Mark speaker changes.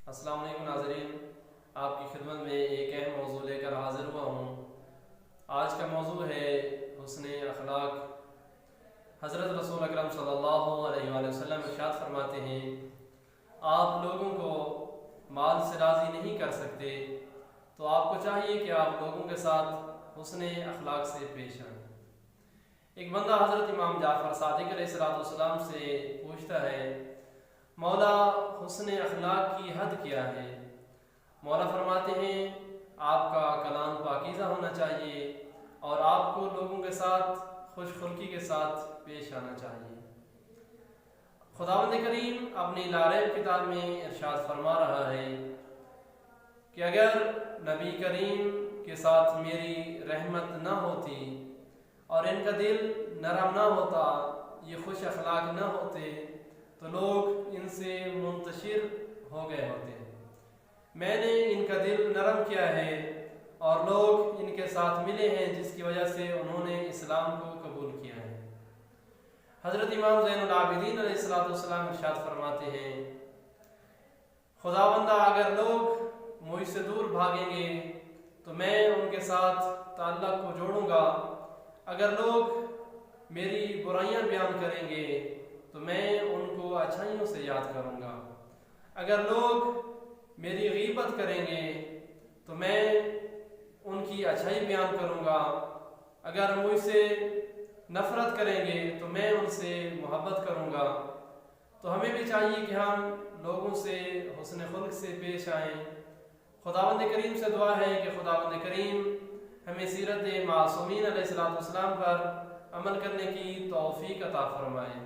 Speaker 1: السلام علیکم ناظرین، آپ کی خدمت میں ایک اہم موضوع لے کر حاضر ہوا ہوں۔ آج کا موضوع ہے حسن اخلاق۔ حضرت رسول اکرم صلی اللہ علیہ وآلہ وسلم ارشاد فرماتے ہیں، آپ لوگوں کو مال سے راضی نہیں کر سکتے تو آپ کو چاہیے کہ آپ لوگوں کے ساتھ حسن اخلاق سے پیش آئیں۔ ایک بندہ حضرت امام جعفر صادق علیہ السلام سے پوچھتا ہے، مولا حسن اخلاق کی حد کیا ہے؟ مولا فرماتے ہیں، آپ کا کلام پاکیزہ ہونا چاہیے اور آپ کو لوگوں کے ساتھ خوش خلقی کے ساتھ پیش آنا چاہیے۔ خداوند کریم اپنی لاریب کتاب میں ارشاد فرما رہا ہے کہ اگر نبی کریم کے ساتھ میری رحمت نہ ہوتی اور ان کا دل نرم نہ ہوتا، یہ خوش اخلاق نہ ہوتے تو لوگ ان سے منتشر ہو گئے ہوتے۔ میں نے ان کا دل نرم کیا ہے اور لوگ ان کے ساتھ ملے ہیں، جس کی وجہ سے انہوں نے اسلام کو قبول کیا ہے۔ حضرت امام زین العابدین علیہ السلام ارشاد فرماتے ہیں، خداوندہ اگر لوگ مجھ سے دور بھاگیں گے تو میں ان کے ساتھ تعلق کو جوڑوں گا، اگر لوگ میری برائیاں بیان کریں گے تو میں ان کو اچھائیوں سے یاد کروں گا، اگر لوگ میری غیبت کریں گے تو میں ان کی اچھائی بیان کروں گا، اگر مجھ سے نفرت کریں گے تو میں ان سے محبت کروں گا۔ تو ہمیں بھی چاہیے کہ ہم لوگوں سے حسن خلق سے پیش آئیں۔ خداوند کریم سے دعا ہے کہ خداوند کریم ہمیں سیرت معصومین علیہ السلام پر عمل کرنے کی توفیق عطا فرمائے۔